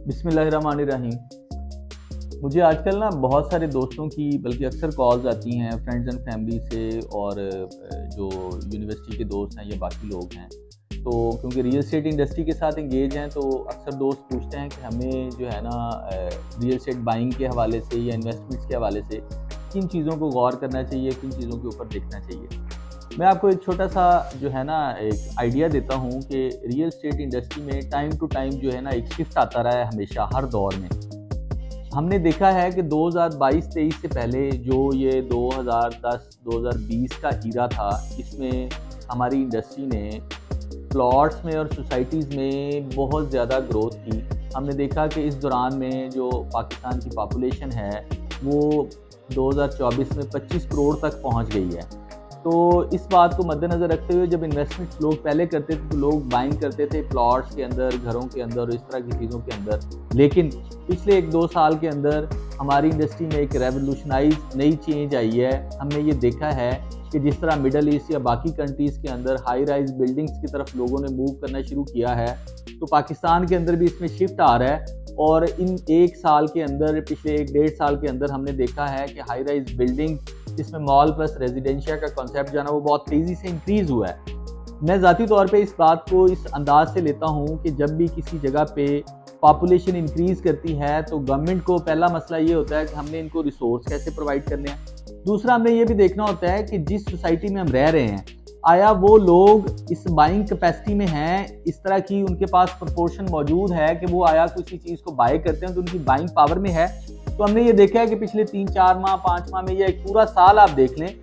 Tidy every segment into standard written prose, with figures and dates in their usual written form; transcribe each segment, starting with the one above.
बिस्मिल्लाहिर्रहमानिर्रहीम। मुझे आजकल ना बहुत सारे दोस्तों की बल्कि अक्सर कॉल्स आती हैं फ्रेंड्स एंड फैमिली से और जो यूनिवर्सिटी के दोस्त हैं या बाकी लोग हैं। तो क्योंकि रियल एस्टेट इंडस्ट्री के साथ इंगेज हैं तो अक्सर दोस्त पूछते हैं कि हमें जो है ना रियल एस्टेट बाइंग के हवाले से या इन्वेस्टमेंट्स के हवाले से किन चीज़ों को गौर करना चाहिए, किन चीज़ों के ऊपर देखना चाहिए। मैं आपको एक छोटा सा जो है ना एक आइडिया देता हूँ कि रियल एस्टेट इंडस्ट्री में टाइम टू टाइम जो है ना एक शिफ्ट आता रहा है हमेशा हर दौर में। हमने देखा है कि 2022-23 से पहले जो ये 2010-2020 का ईरा था, इसमें हमारी इंडस्ट्री ने प्लॉट्स में और सोसाइटीज़ में बहुत ज़्यादा ग्रोथ की। हमने देखा कि इस दौरान में जो पाकिस्तान की पॉपुलेशन है वो 2024 में 25 करोड़ तक पहुंच गई है। तो इस बात को मद्देनज़र रखते हुए जब इन्वेस्टमेंट लोग पहले करते थे तो लोग बाइंग करते थे प्लॉट्स के अंदर, घरों के अंदर और इस तरह की चीज़ों के अंदर। लेकिन पिछले 1-2 साल के अंदर हमारी इंडस्ट्री में एक रेवोल्यूशनाइज नई चेंज आई है। हमने ये देखा है कि जिस तरह मिडल ईस्ट या बाकी कंट्रीज़ के अंदर हाई राइज बिल्डिंग्स की तरफ लोगों ने मूव करना शुरू किया है, तो पाकिस्तान के अंदर भी इसमें शिफ्ट आ रहा है। और इन 1 साल के अंदर, पिछले 1-1.5 साल के अंदर हमने देखा है कि हाई राइज बिल्डिंग जिसमें मॉल प्लस रेजिडेंशिया का कॉन्सेप्ट जो है ना वो बहुत तेज़ी से इंक्रीज़ हुआ है। मैं ज़ाती तौर पे इस बात को इस अंदाज से लेता हूँ कि जब भी किसी जगह पे पॉपुलेशन इंक्रीज़ करती है तो गवर्नमेंट को पहला मसला ये होता है कि हमने इनको रिसोर्स कैसे प्रोवाइड करने हैं। दूसरा, हमने ये भी देखना होता है कि जिस सोसाइटी में हम रह रहे हैं, आया वो लोग इस बाइंग कैपेसिटी में हैं, इस तरह की उनके पास प्रोपोर्शन मौजूद है कि वो आया किसी चीज़ को बाय करते हैं तो उनकी बाइंग पावर में है। तो हमने ये देखा है कि पिछले 3-4 माह, 5 माह में या एक पूरा साल आप देख लें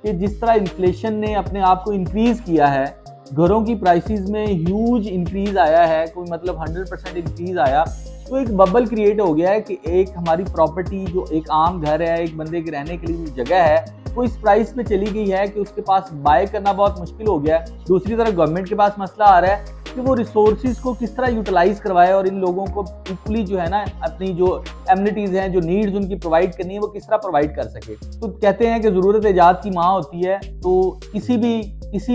कि जिस तरह इन्फ्लेशन ने अपने आप को इंक्रीज़ किया है, घरों की प्राइसेस में ह्यूज इंक्रीज़ आया है, कोई मतलब 100% इंक्रीज़ आया। तो एक बबल क्रिएट हो गया है कि एक हमारी प्रॉपर्टी जो एक आम घर है, एक बंदे के रहने के लिए जो जगह है, वो इस प्राइस पे चली गई है कि उसके पास बाय करना बहुत मुश्किल हो गया है। दूसरी तरफ गवर्नमेंट के पास मसला आ रहा है कि वो रिसोर्सेज को किस तरह यूटिलाइज करवाए और इन लोगों को इक्वली जो है ना अपनी जो एमिनिटीज़ हैं, जो नीड्स उनकी प्रोवाइड करनी है, वो किस तरह प्रोवाइड कर सके। तो कहते हैं कि ज़रूरत ईजाद की माँ होती है। तो किसी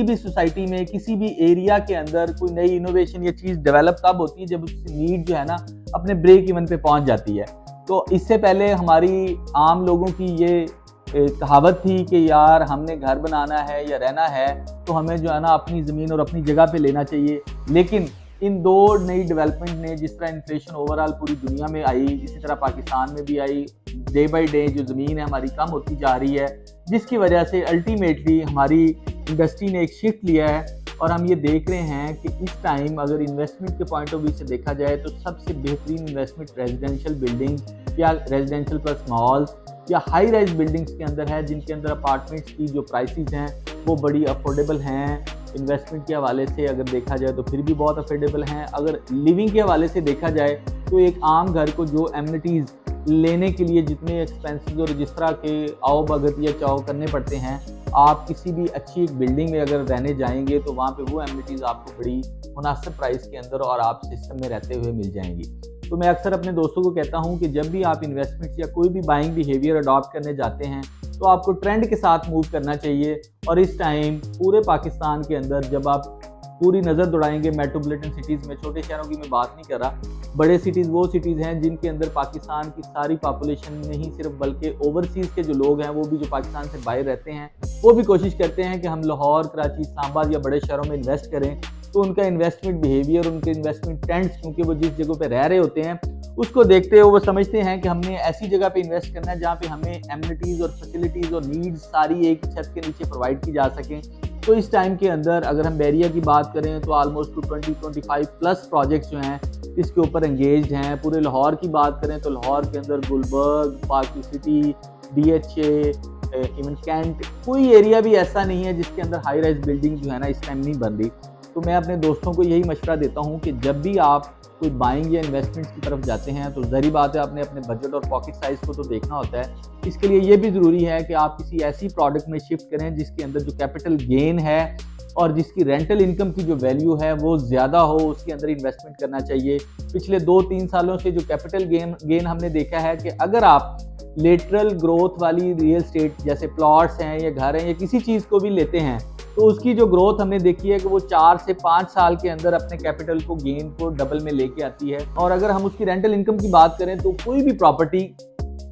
भी सोसाइटी में, किसी भी एरिया के अंदर कोई नई इनोवेशन या चीज़ डेवलप तब होती है जब उसकी नीड जो है ना अपने ब्रेक इवन पे पहुंच जाती है। तो इससे पहले हमारी आम लोगों की ये कहावत थी कि यार हमने घर बनाना है या रहना है तो हमें जो है ना अपनी ज़मीन और अपनी जगह पे लेना चाहिए। लेकिन इन 2 नई डेवलपमेंट ने, जिस तरह इन्फ्लेशन ओवरऑल पूरी दुनिया में आई, इसी तरह पाकिस्तान में भी आई, डे बाई डे जो ज़मीन है हमारी कम होती जा रही है, जिसकी वजह से अल्टीमेटली हमारी इंडस्ट्री ने एक शिफ्ट लिया है। और हम ये देख रहे हैं कि इस टाइम अगर इन्वेस्टमेंट के पॉइंट ऑफ व्यू से देखा जाए तो सबसे बेहतरीन इन्वेस्टमेंट रेजिडेंशियल बिल्डिंग या रेजिडेंशियल प्लस मॉल्स या हाई राइज बिल्डिंग्स के अंदर है, जिनके अंदर अपार्टमेंट्स की जो प्राइसेस हैं वो बड़ी अफोर्डेबल हैं। इन्वेस्टमेंट के हवाले से अगर देखा जाए तो फिर भी बहुत अफोर्डेबल हैं। अगर लिविंग के हवाले से देखा जाए तो एक आम घर को जो एमिनिटीज़ लेने के लिए जितने एक्सपेंसेस और जिस तरह के आओ भगत या चाव करने पड़ते हैं, आप किसी भी अच्छी एक बिल्डिंग में अगर रहने जाएंगे तो वहाँ पे वो एमिनिटीज़ आपको बड़ी मुनासिब प्राइस के अंदर और आप सिस्टम में रहते हुए मिल जाएंगी। तो मैं अक्सर अपने दोस्तों को कहता हूँ कि जब भी आप इन्वेस्टमेंट्स या कोई भी बाइंग बिहेवियर अडॉप्ट करने जाते हैं तो आपको ट्रेंड के साथ मूव करना चाहिए। और इस टाइम पूरे पाकिस्तान के अंदर जब आप पूरी नज़र दौड़ाएंगे मेट्रोपॉलिटन सिटीज़ में, छोटे शहरों की मैं बात नहीं कर रहा, बड़े सिटीज़ वो सिटीज़ हैं जिनके अंदर पाकिस्तान की सारी पॉपुलेशन नहीं सिर्फ बल्कि ओवरसीज़ के जो लोग हैं वो भी जो पाकिस्तान से बाहर रहते हैं वो भी कोशिश करते हैं कि हम लाहौर, कराची, इस्लामाबाद या बड़े शहरों में इन्वेस्ट करें। तो उनका इन्वेस्टमेंट बिहेवियर, उनके इन्वेस्टमेंट ट्रेंड्स, क्योंकि वो जिस जगह पे रह रहे होते हैं उसको देखते हुए वो समझते हैं कि हमने ऐसी जगह पे इन्वेस्ट करना है जहाँ पे हमें एमिनिटीज़ और फैसिलिटीज़ और नीड्स सारी एक छत के नीचे प्रोवाइड की जा सकें। तो इस टाइम के अंदर अगर हम बैरिया की बात करें तो ऑलमोस्ट 20-25 प्लस प्रोजेक्ट्स जो हैं इसके ऊपर एंगेज्ड हैं। पूरे लाहौर की बात करें तो लाहौर के अंदर Gulberg, park city, DHA, even cantt, कोई एरिया भी ऐसा नहीं है जिसके अंदर हाई राइज बिल्डिंग जो है ना इस टाइम नहीं बन रही। तो मैं अपने दोस्तों को यही मशवरा देता हूँ कि जब भी आप कोई बाइंग या इन्वेस्टमेंट्स की तरफ जाते हैं तो ज़ाहिर बात है आपने अपने बजट और पॉकेट साइज़ को तो देखना होता है। इसके लिए ये भी ज़रूरी है कि आप किसी ऐसी प्रोडक्ट में शिफ्ट करें जिसके अंदर जो कैपिटल गेन है और जिसकी रेंटल इनकम की जो वैल्यू है वो ज़्यादा हो, उसके अंदर इन्वेस्टमेंट करना चाहिए। पिछले 2-3 सालों से जो कैपिटल गेन हमने देखा है कि अगर आप लेटरल ग्रोथ वाली रियल एस्टेट जैसे प्लॉट्स हैं या घर हैं या किसी चीज़ को भी लेते हैं तो उसकी जो ग्रोथ हमने देखी है कि वो 4 से 5 साल के अंदर अपने कैपिटल को गेन को डबल में लेके आती है। और अगर हम उसकी रेंटल इनकम की बात करें तो कोई भी प्रॉपर्टी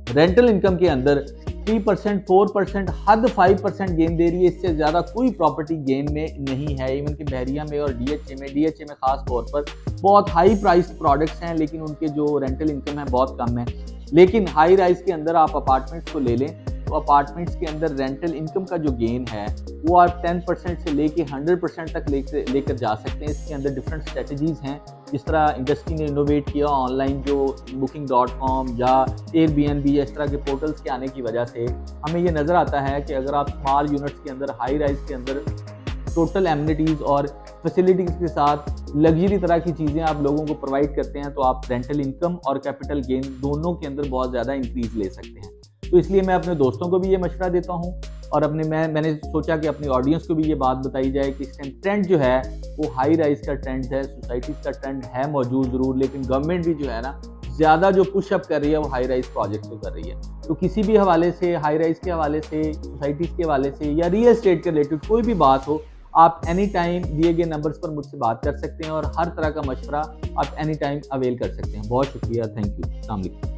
रेंटल इनकम के अंदर 3%, 4%, हद 5% गेन दे रही है। इससे ज़्यादा कोई प्रॉपर्टी गेन में नहीं है। इवन कि बहरिया में और डीएचए में ख़ास तौर पर बहुत हाई प्राइस प्रोडक्ट्स हैं, लेकिन उनके जो रेंटल इनकम है बहुत कम है। लेकिन हाई राइज के अंदर आप अपार्टमेंट्स को ले लें तो अपार्टमेंट्स के अंदर रेंटल इनकम का जो गेन है वो आप 10% से लेके 100% तक लेकर जा सकते हैं। इसके अंदर डिफरेंट स्ट्रेटजीज़ हैं, जिस तरह इंडस्ट्री ने इनोवेट किया ऑनलाइन, जो booking.com या Airbnb या इस तरह के पोर्टल्स के आने की वजह से हमें ये नज़र आता है कि अगर आप स्मॉल यूनिट्स के अंदर, हाई राइज के अंदर टोटल एमिनिटीज़ और फैसिलिटीज़ के साथ लग्जरी तरह की चीज़ें आप लोगों को प्रोवाइड करते हैं, तो आप रेंटल इनकम और कैपिटल गेन दोनों के अंदर बहुत ज़्यादा इंक्रीज़ ले सकते हैं। तो इसलिए मैं अपने दोस्तों को भी ये मशवरा देता हूँ और मैंने सोचा कि अपनी ऑडियंस को भी ये बात बताई जाए कि इस टाइम ट्रेंड जो है वो हाई राइज का ट्रेंड है, सोसाइटीज़ का ट्रेंड है मौजूद ज़रूर, लेकिन गवर्नमेंट भी जो है ना ज़्यादा जो पुशअप कर रही है वो हाई राइज प्रोजेक्ट्स को कर रही है। तो किसी भी हवाले से, हाई राइज के हवाले से, सोसाइटीज़ के हवाले से या रियल एस्टेट के रिलेटेड कोई भी बात हो, आप एनी टाइम दिए गए नंबर्स पर मुझसे बात कर सकते हैं और हर तरह का मशवरा आप एनी टाइम अवेल कर सकते हैं। बहुत शुक्रिया, थैंक यू, अस्सलाम वालेकुम।